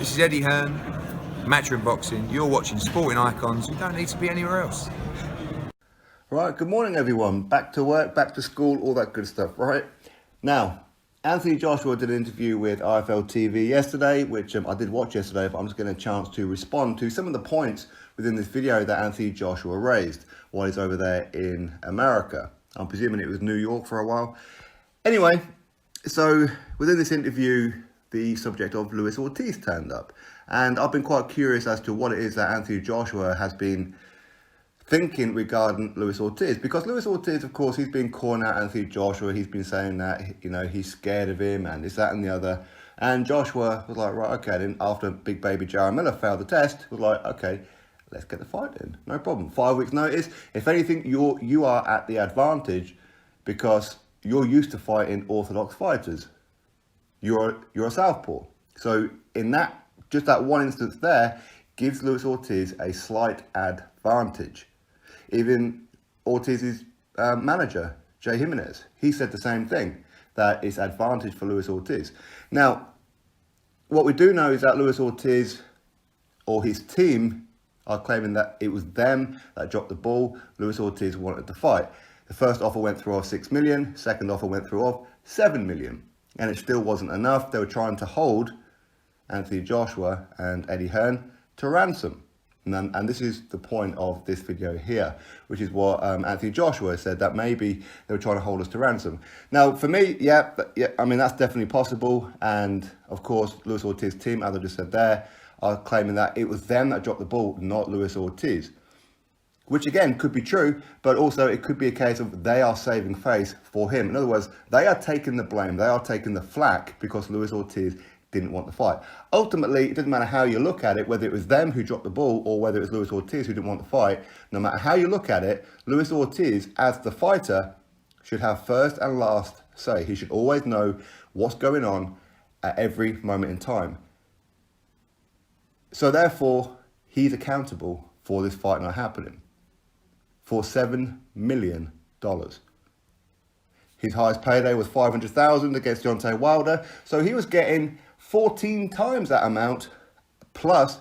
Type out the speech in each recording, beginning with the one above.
This is Eddie Hearn, Matchroom Boxing. You're watching Sporting Icons. You don't need to be anywhere else. Right, good morning everyone. Back to work, back to school, all that good stuff, right? Now, Anthony Joshua did an interview with IFL TV yesterday, which I did watch yesterday, but I'm just getting a chance to respond to some of the points within this video that Anthony Joshua raised while he's over there in America. I'm presuming it was New York for a while. Anyway, so within this interview, the subject of Luis Ortiz turned up. And I've been quite curious as to what it is that Anthony Joshua has been thinking regarding Luis Ortiz. Because Luis Ortiz, of course, he's been calling out Anthony Joshua. He's been saying that, he's scared of him and this, that and the other. And Joshua was like, right, okay. Then after Big Baby Jarrell Miller failed the test, was like, okay, let's get the fight in. No problem. 5 weeks notice. If anything, you are at the advantage because you're used to fighting orthodox fighters. You're a southpaw. So in that, just that one instance there, gives Luis Ortiz a slight advantage. Even Ortiz's manager, Jay Jimenez, he said the same thing, that it's advantage for Luis Ortiz. Now, what we do know is that Luis Ortiz or his team are claiming that it was them that dropped the ball. Luis Ortiz wanted to fight. The first offer went through of 6 million, second offer went through of 7 million. And it still wasn't enough. They were trying to hold Anthony Joshua and Eddie Hearn to ransom. And this is the point of this video here, which is what Anthony Joshua said, that maybe they were trying to hold us to ransom. Now, for me, yeah, I mean, that's definitely possible. And of course, Luis Ortiz's team, as I just said there, are claiming that it was them that dropped the ball, not Luis Ortiz. Which again could be true, but also it could be a case of they are saving face for him. In other words, they are taking the blame, they are taking the flack because Luis Ortiz didn't want the fight. Ultimately, it doesn't matter how you look at it, whether it was them who dropped the ball or whether it was Luis Ortiz who didn't want the fight. No matter how you look at it, Luis Ortiz, as the fighter, should have first and last say. He should always know what's going on at every moment in time. So therefore, he's accountable for this fight not happening. For $7 million. His highest payday was $500,000 against Deontay Wilder. So he was getting 14 times that amount plus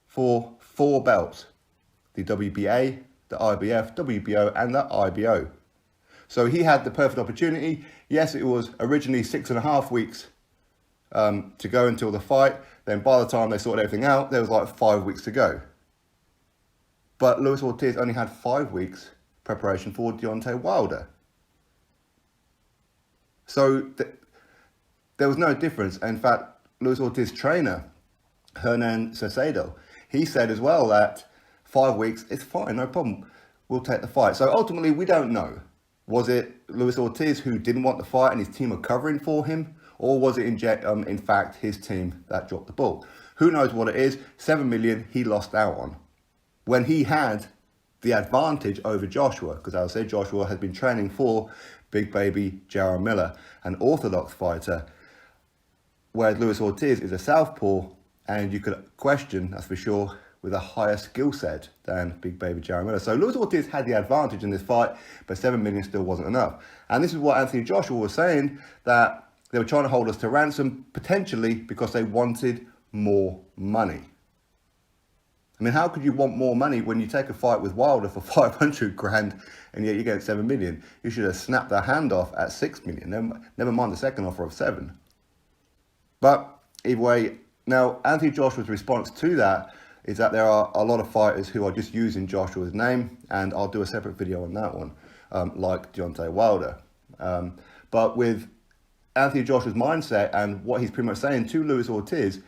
for 4 belts. The WBA, the IBF, WBO and the IBO. So he had the perfect opportunity. Yes, it was originally 6.5 weeks to go until the fight. Then by the time they sorted everything out, there was like 5 weeks to go. But Luis Ortiz only had 5 weeks preparation for Deontay Wilder. So there was no difference. In fact, Luis Ortiz's trainer, Hernan Cesedo, he said as well that 5 weeks, it's fine, no problem. We'll take the fight. So ultimately, we don't know. Was it Luis Ortiz who didn't want the fight and his team were covering for him? Or was it in fact his team that dropped the ball? Who knows what it is? 7 million he lost out on, when he had the advantage over Joshua, because as I said, Joshua had been training for Big Baby Jarrell Miller, an orthodox fighter, whereas Luis Ortiz is a southpaw, and you could question, that's for sure, with a higher skill set than Big Baby Jarrell Miller. So Luis Ortiz had the advantage in this fight, but 7 million still wasn't enough. And this is what Anthony Joshua was saying, that they were trying to hold us to ransom, potentially because they wanted more money. I mean, how could you want more money when you take a fight with Wilder for 500 grand and yet you get 7 million? You should have snapped their hand off at 6 million. Never mind the second offer of 7. But either way, now Anthony Joshua's response to that is that there are a lot of fighters who are just using Joshua's name, and I'll do a separate video on that one, like Deontay Wilder. But with Anthony Joshua's mindset and what he's pretty much saying to Luis Ortiz,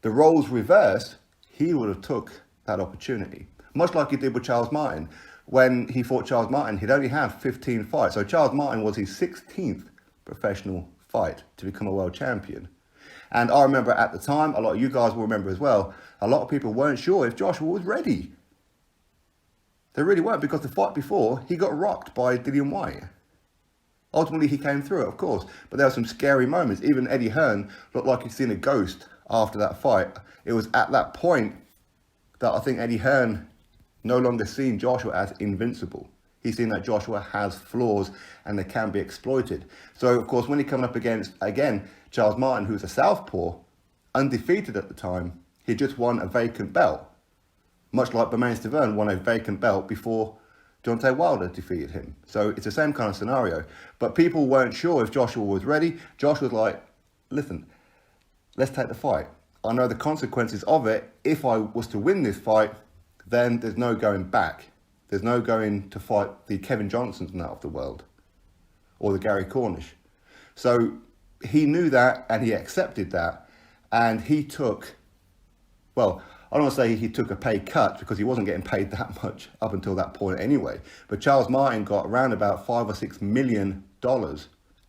the roles reversed, he would have took that opportunity. Much like he did with Charles Martin. When he fought Charles Martin, he'd only have 15 fights. So Charles Martin was his 16th professional fight to become a world champion. And I remember at the time, a lot of you guys will remember as well, a lot of people weren't sure if Joshua was ready. They really weren't, because the fight before, he got rocked by Dillian Whyte. Ultimately, he came through it, of course, but there were some scary moments. Even Eddie Hearn looked like he'd seen a ghost after that fight. It was at that point that I think Eddie Hearn no longer seen Joshua as invincible. He's seen that Joshua has flaws and they can be exploited. So, of course, when he coming up against, again, Charles Martin, who's a southpaw, undefeated at the time. He just won a vacant belt, much like Bermane Stiverne won a vacant belt before Deontay Wilder defeated him. So it's the same kind of scenario. But people weren't sure if Joshua was ready. Joshua was like, listen, let's take the fight. I know the consequences of it. If I was to win this fight, then there's no going back. There's no going to fight the Kevin Johnsons now of the world or the Gary Cornish. So he knew that and he accepted that, and he took, well, I don't want to say he took a pay cut because he wasn't getting paid that much up until that point anyway. But Charles Martin got around about $5 or $6 million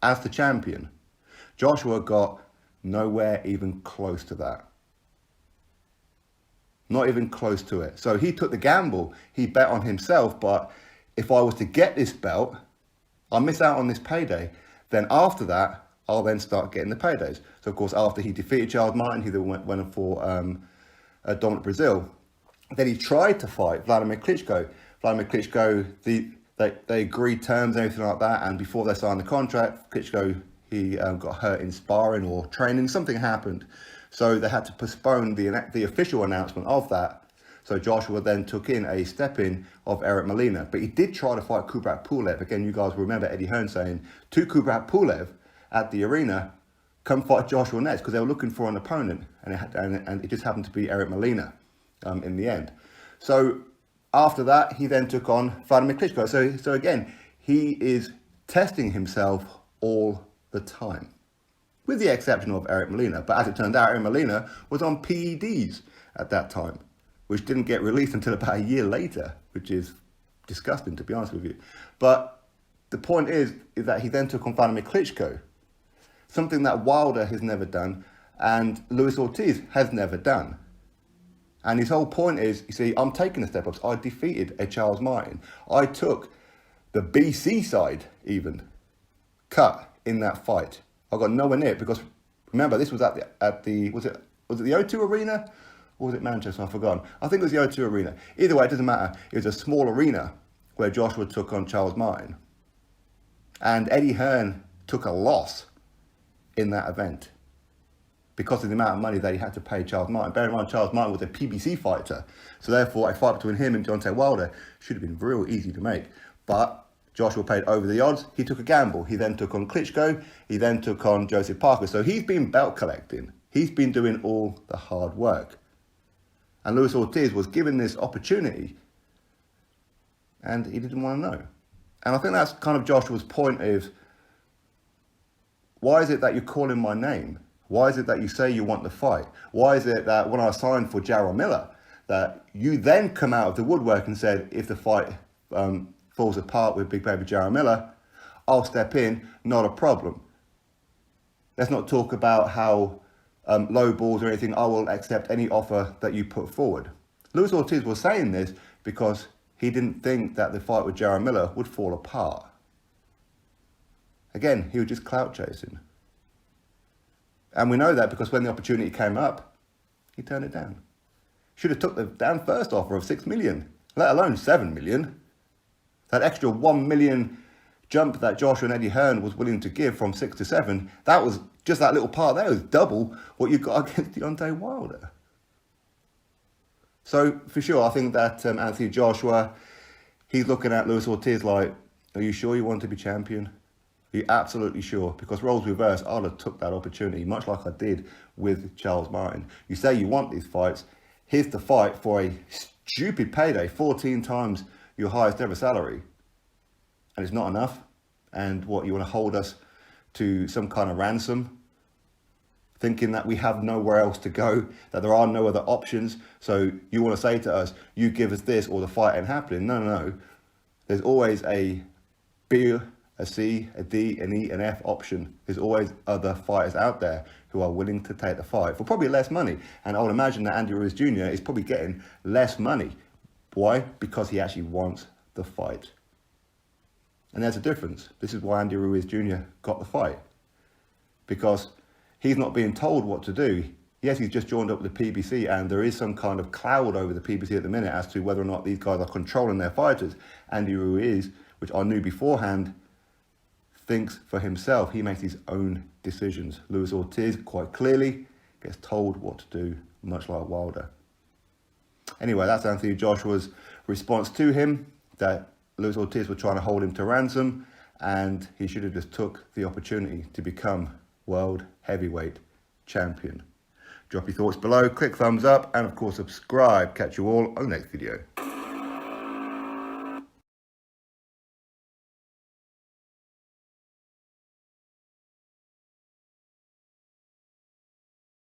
as the champion. Joshua got nowhere even close to that. Not even close to it. So he took the gamble. He bet on himself. But if I was to get this belt, I'll miss out on this payday. Then after that, I'll then start getting the paydays. So of course, after he defeated Charles Martin, he then went for Dominic Brazil. Then he tried to fight Vladimir Klitschko. Vladimir Klitschko, they agreed terms and everything like that. And before they signed the contract, Klitschko, he got hurt in sparring or training. Something happened. So they had to postpone the official announcement of that. So Joshua then took in a step-in of Eric Molina. But he did try to fight Kubrat Pulev. Again, you guys remember Eddie Hearn saying to Kubrat Pulev at the arena, come fight Joshua next, because they were looking for an opponent. And it just happened to be Eric Molina in the end. So after that, he then took on Vladimir Klitschko. So again, he is testing himself all the time, with the exception of Eric Molina. But as it turned out, Eric Molina was on PEDs at that time, which didn't get released until about a year later, which is disgusting, to be honest with you. But the point is that he then took on Vladimir Klitschko, something that Wilder has never done and Luis Ortiz has never done. And his whole point is, you see, I'm taking the step-ups. I defeated a Charles Martin. I took the BC side even cut in that fight. I got nowhere near it because, remember, this was at the was it the O2 Arena or was it Manchester? I've forgotten. I think it was the O2 Arena. Either way, it doesn't matter. It was a small arena where Joshua took on Charles Martin. And Eddie Hearn took a loss in that event because of the amount of money that he had to pay Charles Martin. Bear in mind, Charles Martin was a PBC fighter. So therefore, a fight between him and Deontay Wilder should have been real easy to make. But Joshua paid over the odds. He took a gamble. He then took on Klitschko. He then took on Joseph Parker. So he's been belt collecting. He's been doing all the hard work. And Luis Ortiz was given this opportunity and he didn't want to know. And I think that's kind of Joshua's point is, why is it that you're calling my name? Why is it that you say you want the fight? Why is it that when I signed for Jarrell Miller, that you then come out of the woodwork and said, if the fight falls apart with Big Baby Jarrell Miller, I'll step in, not a problem. Let's not talk about how low balls or anything. I will accept any offer that you put forward. Luis Ortiz was saying this because he didn't think that the fight with Jarrell Miller would fall apart. Again, he was just clout chasing. And we know that because when the opportunity came up, he turned it down. Should have took the damn first offer of 6 million, let alone 7 million. That extra 1 million jump that Joshua and Eddie Hearn was willing to give from 6 to 7, that was just that little part there was double what you got against Deontay Wilder. So for sure, I think that Anthony Joshua, he's looking at Luis Ortiz like, are you sure you want to be champion? Are you absolutely sure? Because roles reversed, I'd have took that opportunity, much like I did with Charles Martin. You say you want these fights, here's the fight for a stupid payday, 14 times your highest ever salary. And it's not enough. And what, you want to hold us to some kind of ransom, thinking that we have nowhere else to go, that there are no other options. So you want to say to us, you give us this or the fight ain't happening. No. There's always a B, a C, a D, an E, an F option. There's always other fighters out there who are willing to take the fight for probably less money. And I would imagine that Andy Ruiz Jr. is probably getting less money. Why? Because he actually wants the fight. And there's a difference. This is why Andy Ruiz Jr. got the fight. Because he's not being told what to do. Yes, he's just joined up with the PBC and there is some kind of cloud over the PBC at the minute as to whether or not these guys are controlling their fighters. Andy Ruiz, which I knew beforehand, thinks for himself. He makes his own decisions. Luis Ortiz, quite clearly, gets told what to do, much like Wilder. Anyway, that's Anthony Joshua's response to him, that Luis Ortiz were trying to hold him to ransom, and he should have just took the opportunity to become world heavyweight champion. Drop your thoughts below, click thumbs up, and of course subscribe. Catch you all on the next video.